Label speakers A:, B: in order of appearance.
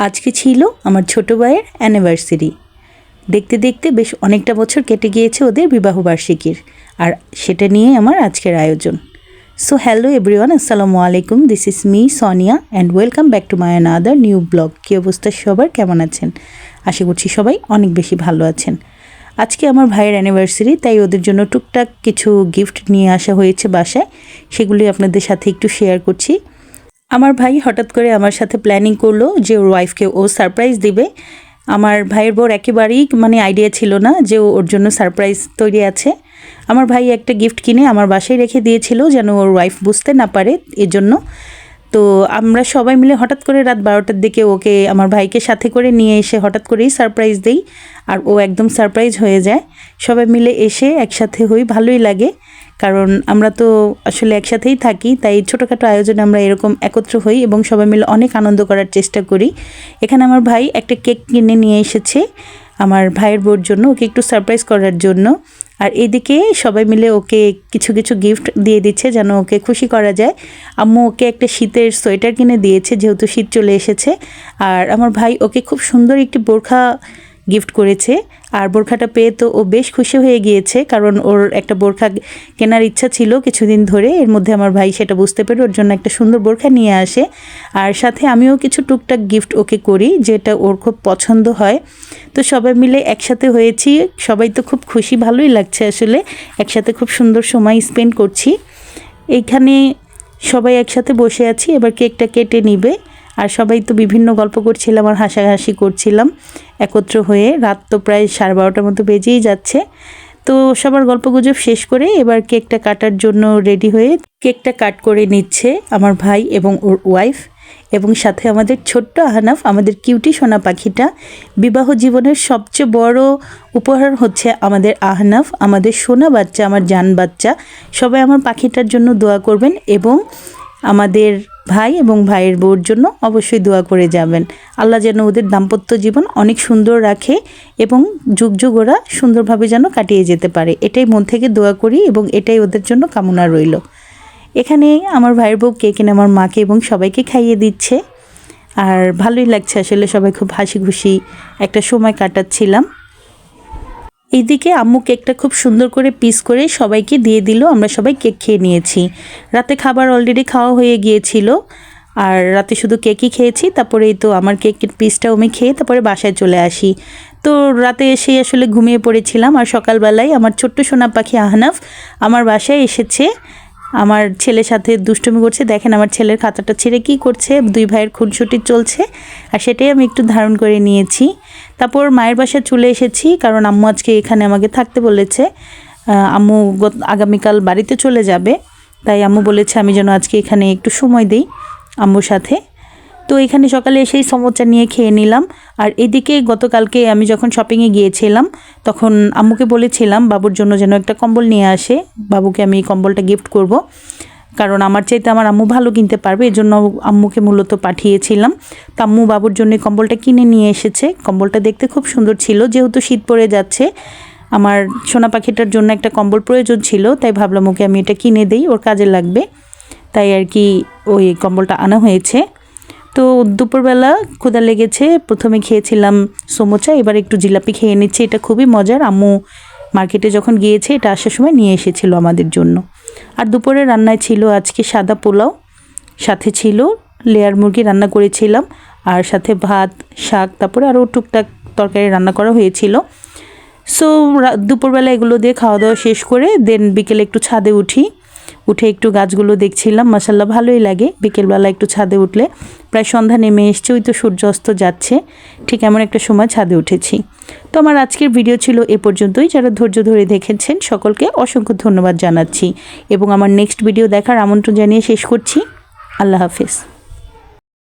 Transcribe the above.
A: আজকে ছিল আমার ছোট ভাইয়ের অ্যানিভার্সারি। দেখতে দেখতে বেশ অনেকটা বছর কেটে গিয়েছে ওদের বিবাহবার্ষিকীর, আর সেটা নিয়ে আমার আজকের আয়োজন। সো হ্যালো এভরিওয়ান, আসসালামু আলাইকুম। This is me Sonia and welcome back to my another new blog. কী অবস্থা সবার, কেমন আছেন? আশা করছি সবাই অনেক বেশি ভালো আছেন। আজকে আমার ভাইয়ের অ্যানিভার্সারি, তাই ওদের জন্য টুকটাক কিছু গিফট নিয়ে আসা হয়েছে বাসায়, সেগুলি আপনাদের সাথে একটু শেয়ার করছি। আমার ভাই হঠাৎ করে আমার সাথে প্ল্যানিং করলো যে ওর ওয়াইফকে ও সারপ্রাইজ দিবে। আমার ভাইয়ের বোর একেবারেই আইডিয়া ছিল না যে ওর জন্য সারপ্রাইজ তৈরি আছে। আমার ভাই একটা গিফট কিনে আমার বাসায় রেখে দিয়েছিল যেন ওর ওয়াইফ বুঝতে না পারে এজন্য। তো আমরা সবাই মিলে হঠাৎ করে রাত 12টার দিকে ওকে, আমার ভাইকে সাথে করে নিয়ে এসে হঠাৎ করেই সারপ্রাইজ দেই, আর ও একদম সারপ্রাইজ হয়ে যায়। সবাই মিলে এসে একসাথে হই, ভালোই লাগে, কারণ আমরা তো আসলে একসাথেই থাকি, তাই ছোটোখাটো আয়োজনে আমরা এরকম একত্র হই এবং সবাই মিলে অনেক আনন্দ করার চেষ্টা করি। এখানে আমার ভাই একটা কেক কিনে নিয়ে এসেছে আমার ভাইয়ের বোর জন্য, ওকে একটু সারপ্রাইজ করার জন্য। আর এদিকে সবাই মিলে ওকে কিছু কিছু গিফট দিয়ে দিচ্ছে যেন ওকে খুশি করা যায়। আম্মু ওকে একটা শীতের সোয়েটার কিনে দিয়েছে যেহেতু শীত চলে এসেছে। আর আমার ভাই ওকে খুব সুন্দর একটি বোরখা গিফট করেছে, আর বোরখাটা পেয়ে তো ও বেশ খুশি হয়ে গিয়েছে, কারণ ওর একটা বোরখা কেনার ইচ্ছা ছিল কিছুদিন ধরে। এর মধ্যে আমার ভাই সেটা বুঝতে পেরে ওর জন্য একটা সুন্দর বোরখা নিয়ে আসে, আর সাথে আমিও কিছু টুকটাক গিফট ওকে করি যেটা ওর খুব পছন্দ হয়। তো সবাই মিলে একসাথে হয়েছি, সবাই তো খুব খুশি, ভালোই লাগছে আসলে, একসাথে খুব সুন্দর সময় স্পেন্ড করছি। এইখানে সবাই একসাথে বসে আছি, এবার কেকটা কেটে নিবে, আর সবাই তো বিভিন্ন গল্প করছিলাম আর হাসাহাসি করছিলাম একত্র হয়ে। রাত তো প্রায় 12:30 মতো বেজেই যাচ্ছে। তো সবার গল্পগুজব শেষ করে এবার কেকটা কাটার জন্য রেডি হয়ে কেকটা কাট করে নিচ্ছে আমার ভাই এবং ওর ওয়াইফ, এবং সাথে আমাদের ছোট্ট আহনাফ, আমাদের কিউটি সোনা পাখিটা। বিবাহ জীবনের সবচেয়ে বড় উপহার হচ্ছে আমাদের আহনাফ, আমাদের সোনা বাচ্চা, আমার জান বাচ্চা। সবাই আমার পাখিটার জন্য দোয়া করবেন এবং আমাদের ভাই এবং ভাইয়ের বউর জন্য অবশ্যই দোয়া করে যাবেন। আল্লাহ যেন ওদের দাম্পত্য জীবন অনেক সুন্দর রাখে এবং যুগ যুগ ওরা সুন্দরভাবে যেন কাটিয়ে যেতে পারে, এটাই মন থেকে দোয়া করি এবং এটাই ওদের জন্য কামনা রইল। এখানে আমার ভাইয়ের বউ কেক এনে আমার মাকে এবং সবাইকে খাইয়ে দিচ্ছে, আর ভালোই লাগছে আসলে, সবাই খুব হাসি খুশি একটা সময় কাটাচ্ছিলাম। এইদিকে আম্মু কেকটা খুব সুন্দর করে পিস করে সবাইকে দিয়ে দিল, আমরা সবাই কেক খেয়ে নিয়েছি। রাতে খাবার অলরেডি খাওয়া হয়ে গিয়েছিল, আর রাতে শুধু কেকই খেয়েছি। তারপরেই তো আমার কেকের পিসটাও আমি খেয়ে তারপরে বাসায় চলে আসি। তো রাতে এসে আসলে ঘুমিয়ে পড়েছিলাম, আর সকালবেলায় আমার ছোট্ট সোনা পাখি আহনাফ আমার বাসায় এসেছে, আমার ছেলের সাথে দুষ্টুমি করছে। দেখেন আমার ছেলের খাতাটা ছেড়ে কী করছে, দুই ভাইয়ের খুনসুটি চলছে, আর সেটাই আমি একটু ধারণ করে নিয়েছি। তারপর মায়ের বাসায় চলে এসেছি, কারণ আম্মু আজকে এখানে আমাকে থাকতে বলেছে। আম্মু আগামীকাল বাড়িতে চলে যাবে, তাই আম্মু বলেছে আমি যেন আজকে এখানে একটু সময় দিই আম্মুর সাথে। তো এখানে সকালে এসেই সমোচা নিয়ে খেয়ে নিলাম। আর এদিকে গতকালকে আমি যখন শপিংয়ে গিয়েছিলাম তখন আম্মুকে বলেছিলাম বাবুর জন্য যেন একটা কম্বল নিয়ে আসে, বাবুকে আমি এই কম্বলটা গিফট করব, কারণ আমার চাইতে আমার আম্মু ভালো কিনতে পারবে, এই জন্য আম্মুকে মূলত পাঠিয়েছিলাম। তো আম্মু বাবুর জন্য কম্বলটা কিনে নিয়ে এসেছে। কম্বলটা দেখতে খুব সুন্দর ছিল, যেহেতু শীত পড়ে যাচ্ছে আমার সোনা পাখিটার জন্য একটা কম্বল প্রয়োজন ছিল, তাই ভাবলাম ওকে আমি এটা কিনে দেই, ওর কাজে লাগবে, তাই আর কি ওই কম্বলটা আনা হয়েছে। তো দুপুরবেলা ক্ষুধা লেগেছে, প্রথমে খেয়েছিলাম সমোচা, এবার একটু জিলাপি খেয়ে নিচ্ছি, এটা খুবই মজার। আম্মু মার্কেটে যখন গিয়েছে এটা আসার সময় নিয়ে এসেছিল আমাদের জন্য। আর দুপুরে রান্নায় ছিল আজকে সাদা পোলাও, সাথে ছিল লেয়ার মুরগি রান্না করেছিলাম, আর সাথে ভাত, শাক, তারপরে আরও টুকটাক তরকারি রান্না করা হয়েছিল। সো দুপুরবেলা এগুলো দিয়ে খাওয়া দাওয়া শেষ করে দেন বিকেলে একটু ছাদে উঠে একটু গাছগুলো দেখছিলাম। মাশাআল্লাহ ভালোই লাগে বিকেলবেলা একটু ছাদে উঠলে। প্রায় সন্ধ্যা নেমে এসছে, ওই তো সূর্য অস্ত যাচ্ছে, ঠিক এমন একটা সময় ছাদে উঠেছি। তো আমার আজকের ভিডিও ছিল এ পর্যন্তই। যারা ধৈর্য ধরে দেখেছেন সকলকে অসংখ্য ধন্যবাদ জানাচ্ছি এবং আমার নেক্সট ভিডিও দেখার আমন্ত্রণ জানিয়ে শেষ করছি। আল্লাহ হাফেজ।